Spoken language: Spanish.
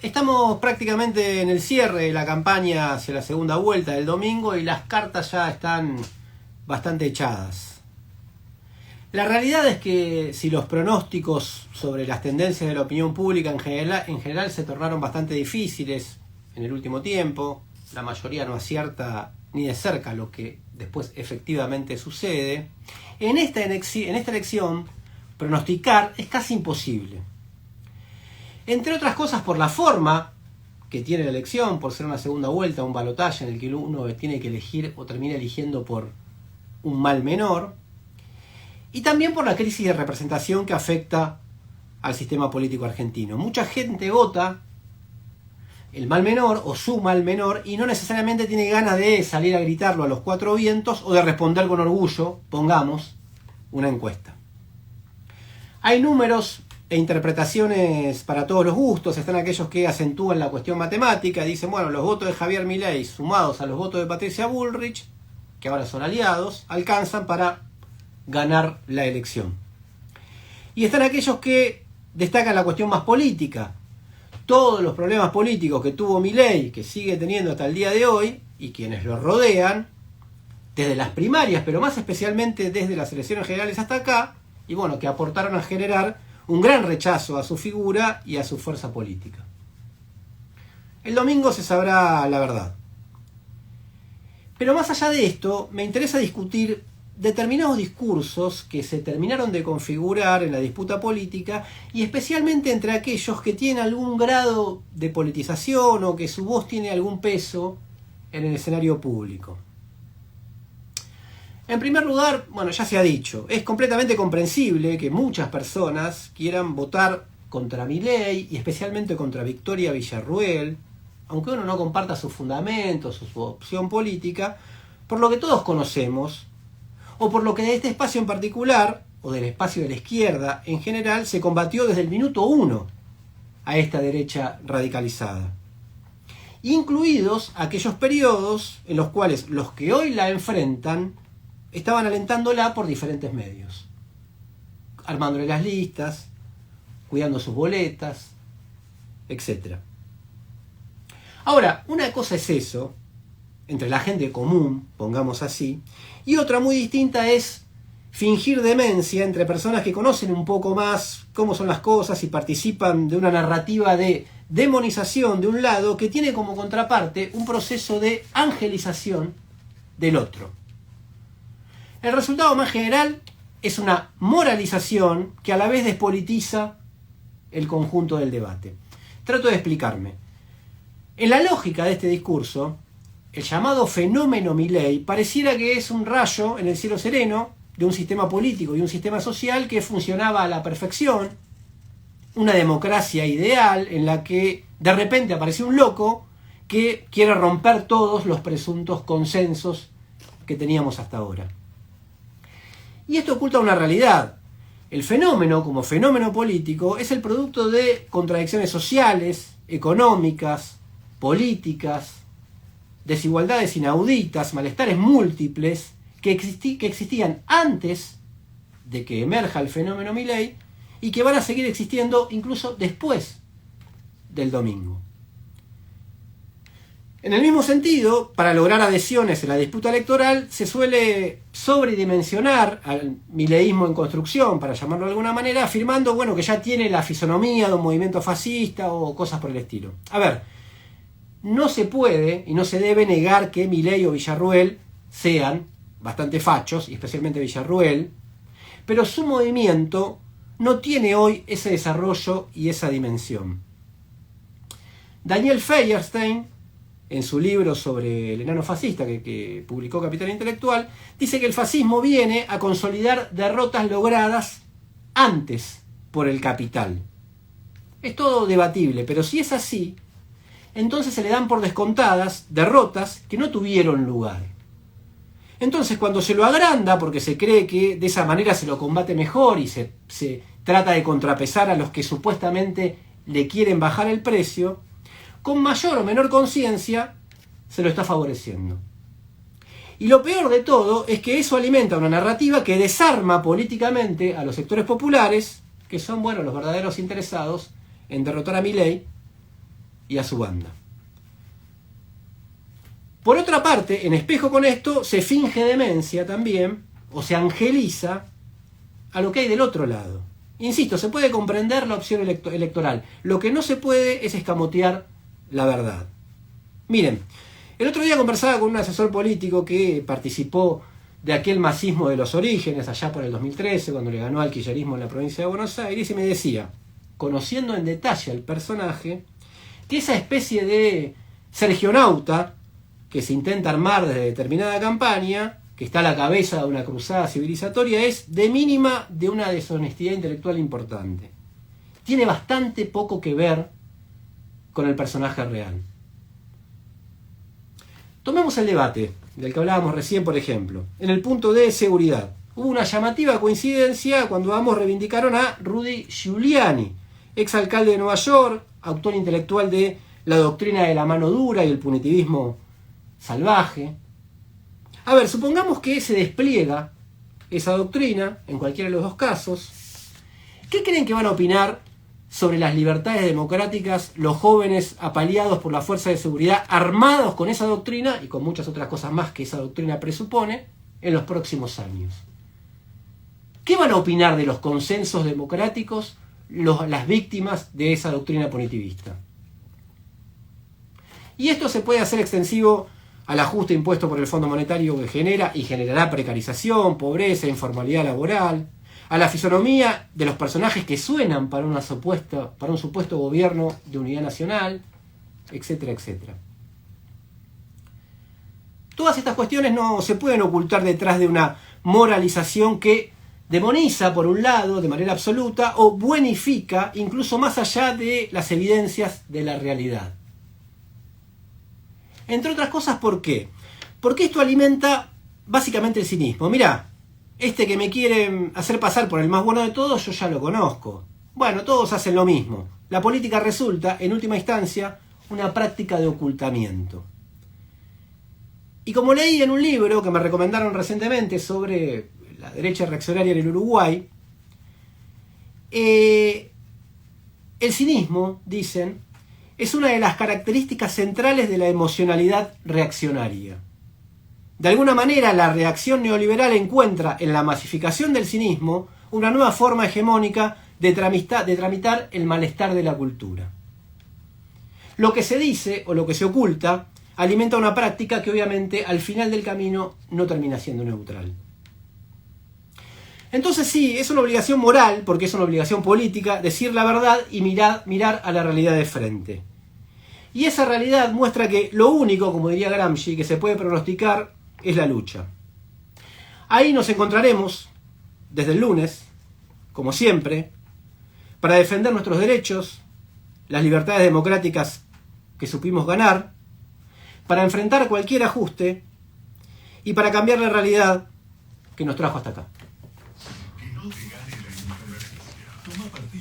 Estamos prácticamente en el cierre de la campaña hacia la segunda vuelta del domingo y las cartas ya están bastante echadas. La realidad es que si los pronósticos sobre las tendencias de la opinión pública en general se tornaron bastante difíciles en el último tiempo, la mayoría no acierta ni de cerca lo que después efectivamente sucede, en esta elección pronosticar es casi imposible. Entre otras cosas por la forma que tiene la elección, por ser una segunda vuelta, un balotaje en el que uno tiene que elegir o termina eligiendo por un mal menor, y también por la crisis de representación que afecta al sistema político argentino. Mucha gente vota el mal menor o su mal menor y no necesariamente tiene ganas de salir a gritarlo a los cuatro vientos o de responder con orgullo, pongamos, una encuesta. Hay números e interpretaciones para todos los gustos. Están aquellos que acentúan la cuestión matemática, dicen, bueno, los votos de Javier Milei sumados a los votos de Patricia Bullrich, que ahora son aliados, alcanzan para ganar la elección. Y están aquellos que destacan la cuestión más política. Todos los problemas políticos que tuvo Milei, que sigue teniendo hasta el día de hoy, y quienes lo rodean, desde las primarias, pero más especialmente desde las elecciones generales hasta acá, y bueno, que aportaron a generar un gran rechazo a su figura y a su fuerza política. El domingo se sabrá la verdad. Pero más allá de esto, me interesa discutir determinados discursos que se terminaron de configurar en la disputa política y especialmente entre aquellos que tienen algún grado de politización o que su voz tiene algún peso en el escenario público. En primer lugar, bueno, ya se ha dicho, es completamente comprensible que muchas personas quieran votar contra Milei y especialmente contra Victoria Villarruel, aunque uno no comparta sus fundamentos o su opción política, por lo que todos conocemos, o por lo que de este espacio en particular, o del espacio de la izquierda en general, se combatió desde el minuto 1 a esta derecha radicalizada. Incluidos aquellos periodos en los cuales los que hoy la enfrentan estaban alentándola por diferentes medios, armándole las listas, cuidando sus boletas, etc. Ahora, una cosa es eso, entre la gente común, pongamos así, y otra muy distinta es fingir demencia entre personas que conocen un poco más cómo son las cosas y participan de una narrativa de demonización de un lado que tiene como contraparte un proceso de angelización del otro. El resultado más general es una moralización que a la vez despolitiza el conjunto del debate. Trato de explicarme. En la lógica de este discurso, el llamado fenómeno Milei pareciera que es un rayo en el cielo sereno de un sistema político y un sistema social que funcionaba a la perfección, una democracia ideal en la que de repente apareció un loco que quiere romper todos los presuntos consensos que teníamos hasta ahora. Y esto oculta una realidad. El fenómeno, como fenómeno político, es el producto de contradicciones sociales, económicas, políticas, desigualdades inauditas, malestares múltiples que existían antes de que emerja el fenómeno Milei y que van a seguir existiendo incluso después del domingo. En el mismo sentido, para lograr adhesiones en la disputa electoral, se suele sobredimensionar al mileísmo en construcción, para llamarlo de alguna manera, afirmando que ya tiene la fisonomía de un movimiento fascista o cosas por el estilo. A ver, no se puede y no se debe negar que Milei o Villarruel sean bastante fachos, y especialmente Villarruel, pero su movimiento no tiene hoy ese desarrollo y esa dimensión. Daniel Feuerstein, en su libro sobre el enano fascista que publicó Capital Intelectual, dice que el fascismo viene a consolidar derrotas logradas antes por el capital. Es todo debatible, pero si es así, entonces se le dan por descontadas derrotas que no tuvieron lugar. Entonces cuando se lo agranda, porque se cree que de esa manera se lo combate mejor y se trata de contrapesar a los que supuestamente le quieren bajar el precio, con mayor o menor conciencia se lo está favoreciendo. Y lo peor de todo es que eso alimenta una narrativa que desarma políticamente a los sectores populares, que son los verdaderos interesados en derrotar a Milei y a su banda. Por otra parte, en espejo con esto, se finge demencia también, o se angeliza a lo que hay del otro lado. Insisto, se puede comprender la opción electoral. Lo que no se puede es escamotear la verdad. Miren, el otro día conversaba con un asesor político que participó de aquel masismo de los orígenes, allá por el 2013, cuando le ganó al kirchnerismo en la provincia de Buenos Aires, y me decía, conociendo en detalle al personaje, que esa especie de sergionauta que se intenta armar desde determinada campaña, que está a la cabeza de una cruzada civilizatoria, es de mínima de una deshonestidad intelectual importante. Tiene bastante poco que ver con el personaje real. Tomemos el debate del que hablábamos recién, por ejemplo, en el punto de seguridad. Hubo una llamativa coincidencia cuando ambos reivindicaron a Rudy Giuliani, exalcalde de Nueva York, autor intelectual de la doctrina de la mano dura y el punitivismo salvaje. A ver, supongamos que se despliega esa doctrina, en cualquiera de los dos casos. ¿Qué creen que van a opinar sobre las libertades democráticas los jóvenes apaleados por la fuerza de seguridad, armados con esa doctrina y con muchas otras cosas más que esa doctrina presupone, en los próximos años? ¿Qué van a opinar de los consensos democráticos las víctimas de esa doctrina punitivista? Y esto se puede hacer extensivo al ajuste impuesto por el Fondo Monetario, que genera y generará precarización, pobreza, informalidad laboral, a la fisonomía de los personajes que suenan para un supuesto gobierno de unidad nacional, etcétera, etcétera. Todas estas cuestiones no se pueden ocultar detrás de una moralización que demoniza, por un lado, de manera absoluta, o buenifica, incluso más allá de las evidencias de la realidad. Entre otras cosas, ¿por qué? Porque esto alimenta básicamente el cinismo. Mirá, este que me quieren hacer pasar por el más bueno de todos, yo ya lo conozco. Bueno, todos hacen lo mismo. La política resulta, en última instancia, una práctica de ocultamiento. Y como leí en un libro que me recomendaron recientemente sobre la derecha reaccionaria en el Uruguay, el cinismo, dicen, es una de las características centrales de la emocionalidad reaccionaria. De alguna manera, la reacción neoliberal encuentra en la masificación del cinismo una nueva forma hegemónica de tramitar el malestar de la cultura. Lo que se dice o lo que se oculta alimenta una práctica que obviamente al final del camino no termina siendo neutral. Entonces sí, es una obligación moral, porque es una obligación política, decir la verdad y mirar a la realidad de frente. Y esa realidad muestra que lo único, como diría Gramsci, que se puede pronosticar es la lucha. Ahí nos encontraremos, desde el lunes, como siempre, para defender nuestros derechos, las libertades democráticas que supimos ganar, para enfrentar cualquier ajuste y para cambiar la realidad que nos trajo hasta acá. Que no te gane la injusticia. Toma partido.